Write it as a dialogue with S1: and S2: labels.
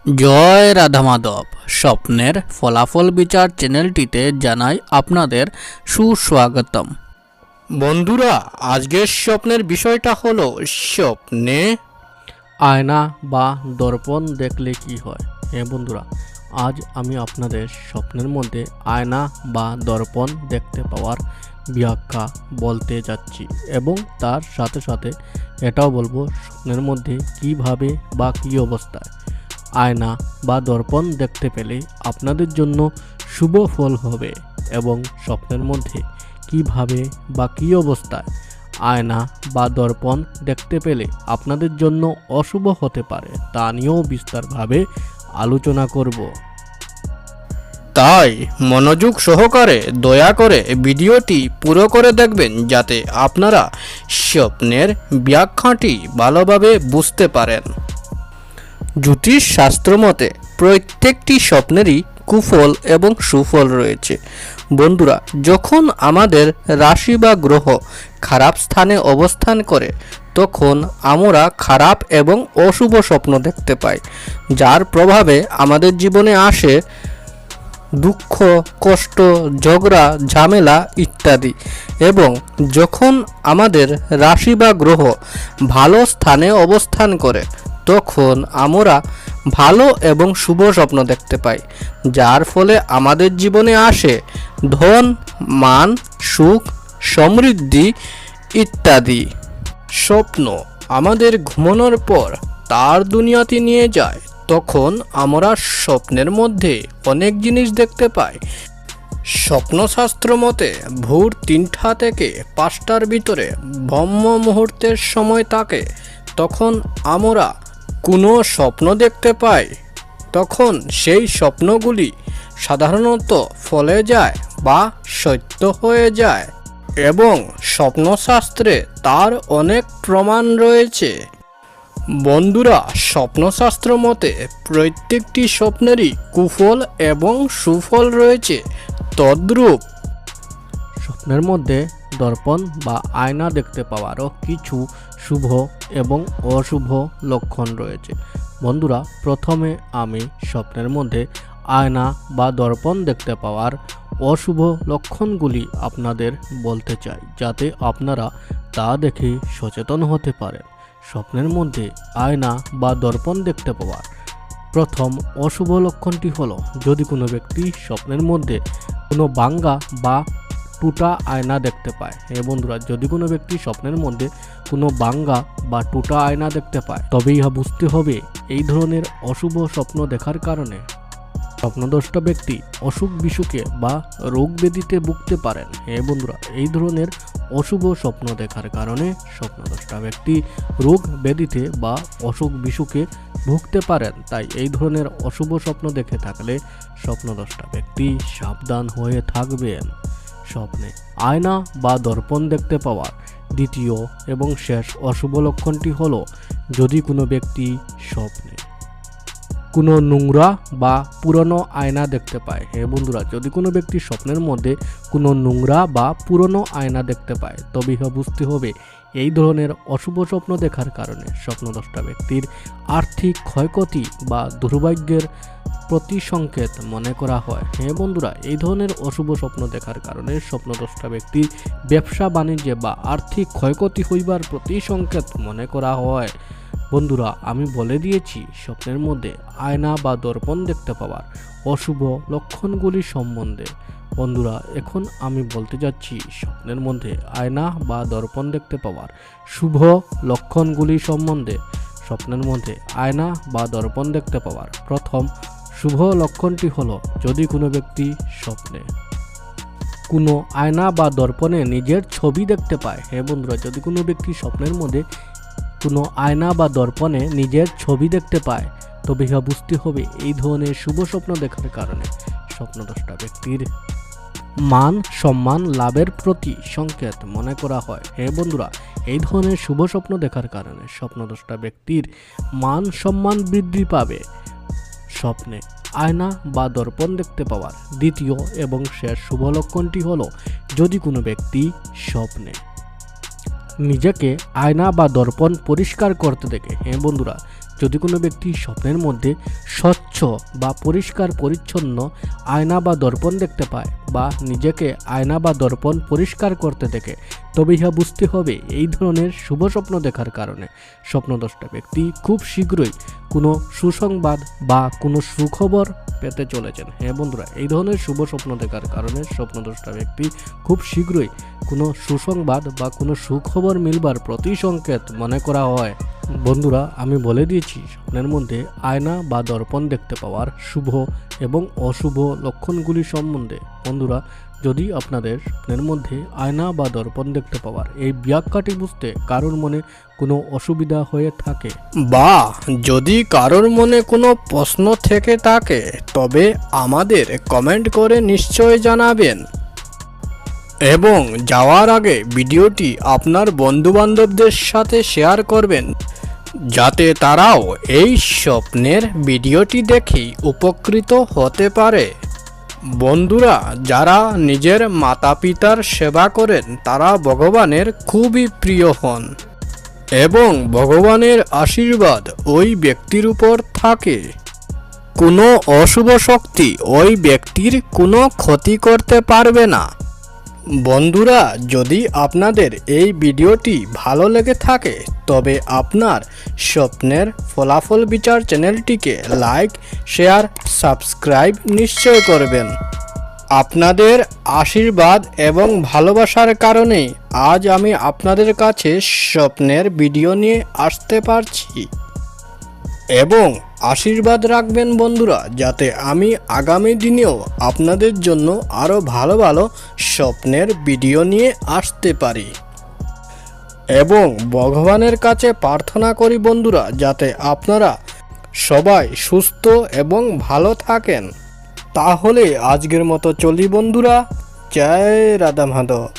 S1: জয় রাধা মাধব। স্বপ্নের ফলাফল বিচার চ্যানেলটিতে জানাই আপনাদের সুস্বাগতম। বন্ধুরা, আজকের স্বপ্নের বিষয়টা হলো স্বপ্নে আয়না বা দর্পণ দেখলে কি হয়। হ্যাঁ বন্ধুরা, আজ আমি আপনাদের স্বপ্নের মধ্যে আয়না বা দর্পণ দেখতে পাওয়ার ব্যাখ্যা বলতে যাচ্ছি এবং তার সাথে সাথে এটাও বলবো স্বপ্নের মধ্যে কিভাবে বা কী অবস্থায় আয়না বা দর্পণ দেখতে পেলে আপনাদের জন্য শুভ ফল হবে এবং স্বপ্নের মধ্যে কিভাবে বা কী অবস্থায় আয়না বা দর্পণ দেখতে পেলে আপনাদের জন্য অশুভ হতে পারে তা নিয়েও বিস্তারভাবে আলোচনা করব। তাই মনোযোগ সহকারে দয়া করে ভিডিওটি পুরো করে দেখবেন যাতে আপনারা স্বপ্নের ব্যাখ্যাটি ভালোভাবে বুঝতে পারেন। জ্যোতিষ শাস্ত্র মতে প্রত্যেকটি স্বপ্নেরই কুফল এবং সুফল রয়েছে। বন্ধুরা, যখন আমাদের রাশি বা গ্রহ খারাপ স্থানে অবস্থান করে তখন আমরা খারাপ এবং অশুভ স্বপ্ন দেখতে পাই, যার প্রভাবে আমাদের জীবনে আসে দুঃখ, কষ্ট, ঝগড়া, ঝামেলা ইত্যাদি। এবং যখন আমাদের রাশি বা গ্রহ ভালো স্থানে অবস্থান করে তখন আমরা ভালো এবং শুভ স্বপ্ন দেখতে পাই, যার ফলে আমাদের জীবনে আসে ধন, মান, সুখ, সমৃদ্ধি ইত্যাদি। স্বপ্ন আমাদের ঘুমানোর পর তার দুনিয়াতে নিয়ে যায়, তখন আমরা স্বপ্নের মধ্যে অনেক জিনিস দেখতে পাই। স্বপ্নশাস্ত্র মতে ভোর 3টা থেকে 5টার ভিতরে ব্রহ্ম মুহূর্তের সময় থাকে, তখন আমরা কোনো স্বপ্ন দেখতে পাই তখন সেই স্বপ্নগুলি সাধারণত ফলে যায় বা সত্য হয়ে যায় এবং স্বপ্নশাস্ত্রে তার অনেক প্রমাণ রয়েছে। বন্ধুরা, স্বপ্নশাস্ত্র মতে প্রত্যেকটি স্বপ্নেরই কুফল এবং সুফল রয়েছে। তদ্রূপ স্বপ্নের মধ্যে দর্পণ বা আয়না দেখতে পাওয়ারও কিছু শুভ এবং অশুভ লক্ষণ রয়েছে। বন্ধুরা, প্রথমে আমি স্বপ্নের মধ্যে আয়না বা দর্পণ দেখতে পাওয়ার অশুভ লক্ষণগুলি আপনাদের বলতে চাই, যাতে আপনারা তা দেখে সচেতন হতে পারেন। স্বপ্নের মধ্যে আয়না বা দর্পণ দেখতে পাওয়ার প্রথম অশুভ লক্ষণটি হলো যদি কোনো ব্যক্তি স্বপ্নের মধ্যে কোনো ভাঙ্গা বা টুটা আয়না দেখতে পায়। হ্যাঁ বন্ধুরা, যদি কোনো ব্যক্তি স্বপ্নের মধ্যে কোনো ভাঙ্গা বা টুটা আয়না দেখতে পায় তবে ইহা বুঝতে হবে এই ধরনের অশুভ স্বপ্ন দেখার কারণে স্বপ্নদ্রষ্টা ব্যক্তি অসুখ বিসুখে বা রোগ ব্যাধিতে ভুগতে পারেন। হ্যাঁ বন্ধুরা, এই ধরনের অশুভ স্বপ্ন দেখার কারণে স্বপ্নদ্রষ্টা ব্যক্তি রোগ ব্যাধিতে বা অসুখ বিসুখে ভুগতে পারেন। তাই এই ধরনের অশুভ স্বপ্ন দেখে থাকলে স্বপ্নদ্রষ্টা ব্যক্তি সাবধান হয়ে থাকবেন। স্বপ্নে আয়না বা দর্পণ দেখতে পাওয়ার দ্বিতীয় এবং শেষ অশুভ লক্ষণটি হলো যদি কোনো ব্যক্তি স্বপ্নে কোনো নোংরা বা পুরনো আয়না দেখতে পায়। হ্যাঁ বন্ধুরা, যদি কোনো ব্যক্তি স্বপ্নের মধ্যে কোনো নোংরা বা পুরনো আয়না দেখতে পায় তবে ইহা বুঝতে হবে এই ধরনের অশুভ স্বপ্ন দেখার কারণে স্বপ্নদ্রষ্টা ব্যক্তির আর্থিক ক্ষয়ক্ষতি বা দুর্ভাগ্যের প্রতি সংকেত মনে করা হয়। হ্যাঁ বন্ধুরা, এই ধরনের অশুভ স্বপ্ন দেখার কারণে স্বপ্নদ্রষ্টা ব্যক্তির ব্যবসা বাণিজ্যে বা আর্থিক ক্ষয়ক্ষতি হইবার প্রতি সংকেত মনে করা হয়। বন্ধুরা, আমি বলে দিয়েছি স্বপ্নের মধ্যে আয়না বা দর্পণ দেখতে পাওয়ার অশুভ লক্ষণগুলি সম্বন্ধে। বন্ধুরা, এখন আমি বলতে যাচ্ছি স্বপ্নের মধ্যে আয়না বা দর্পণ দেখতে পাওয়ার শুভ লক্ষণগুলি সম্বন্ধে। স্বপ্নের মধ্যে আয়না বা দর্পণ দেখতে পাওয়ার প্রথম শুভ লক্ষণটি হলো যদি কোনো ব্যক্তি স্বপ্নে কোনো আয়না বা দর্পণে নিজের ছবি দেখতে পায়। হ্যাঁ বন্ধুরা, যদি কোনো ব্যক্তি স্বপ্নের মধ্যে কোনো আয়না বা দর্পণে নিজের ছবি দেখতে পায় তবে ইহা বুঝতে হবে এই ধরনের শুভ স্বপ্ন দেখার কারণে স্বপ্নদ্রষ্টা ব্যক্তির মান সম্মান লাভের প্রতি সংকেত মনে করা হয়। হ্যাঁ বন্ধুরা, এই ধরনের শুভ স্বপ্ন দেখার কারণে স্বপ্নদ্রষ্টা ব্যক্তির মান সম্মান বৃদ্ধি পাবে। স্বপ্নে আয়না বা দর্পণ দেখতে পাওয়ার দ্বিতীয় এবং শেষ শুভ লক্ষণটি হলো যদি কোনো ব্যক্তি স্বপ্নে নিজেকে আয়না বা দর্পণ পরিষ্কার করতে দেখে। হ্যাঁ বন্ধুরা, যদি কোনো ব্যক্তি স্বপ্নের মধ্যে স্বচ্ছ বা পরিষ্কার পরিচ্ছন্ন আয়না বা দর্পণ দেখতে পায় বা নিজেকে আয়না বা দর্পণ পরিষ্কার করতে দেখে, তবে ইহা বুঝতে হবে এই ধরনের শুভ স্বপ্ন দেখার কারণে স্বপ্নদ্রষ্টা ব্যক্তি খুব শীঘ্রই কোনো সুসংবাদ বা কোনো সুখবর পেতে চলেছেন। হ্যাঁ বন্ধুরা, এই ধরনের শুভ স্বপ্ন দেখার কারণে স্বপ্নদ্রষ্টা ব্যক্তি খুব শীঘ্রই কোনো সুসংবাদ বা কোনো সুখবর মিলবার প্রতি সংকেত মনে করা হয়। বন্ধুরা, আমি বলে দিয়েছি স্বপ্নের মধ্যে আয়না বা দর্পণ দেখতে পাওয়ার শুভ এবং অশুভ লক্ষণগুলি সম্বন্ধে। বন্ধুরা, যদি আপনাদের স্বপ্নের মধ্যে আয়না বা দর্পণ দেখতে পাওয়ার এই ব্যাখ্যাটি বুঝতে কারোর মনে কোনো অসুবিধা হয়ে থাকে বা যদি কারোর মনে কোনো প্রশ্ন থেকে থাকে, তবে আমাদের কমেন্ট করে নিশ্চয় জানাবেন এবং যাওয়ার আগে ভিডিওটি আপনার বন্ধুবান্ধবদের সাথে শেয়ার করবেন, যাতে তারাও এই স্বপ্নের ভিডিওটি দেখে উপকৃত হতে পারে। বন্ধুরা, যারা নিজের মাতা পিতার সেবা করেন তারা ভগবানের খুবই প্রিয় হন এবং ভগবানের আশীর্বাদ ওই ব্যক্তির উপর থাকে। কোনো অশুভ শক্তি ওই ব্যক্তির কোনো ক্ষতি করতে পারবে না। বন্ধুরা, যদি আপনাদের এই ভিডিওটি ভালো লেগে থাকে, তবে আপনার স্বপ্নের ফলাফল বিচার চ্যানেলটিকে লাইক, শেয়ার, সাবস্ক্রাইব নিশ্চয় করবেন। আপনাদের আশীর্বাদ এবং ভালোবাসার কারণেই আজ আমি আপনাদের কাছে স্বপ্নের ভিডিও নিয়ে আসতে পারছি এবং আশীর্বাদ রাখবেন বন্ধুরা, যাতে আমি আগামী দিনেও আপনাদের জন্য আরও ভালো ভালো স্বপ্নের ভিডিও নিয়ে আসতে পারি। এবং ভগবানের কাছে প্রার্থনা করি বন্ধুরা, যাতে আপনারা সবাই সুস্থ এবং ভালো থাকেন। তাহলে আজকের মতো চলি বন্ধুরা, জয় রাধা মাধব।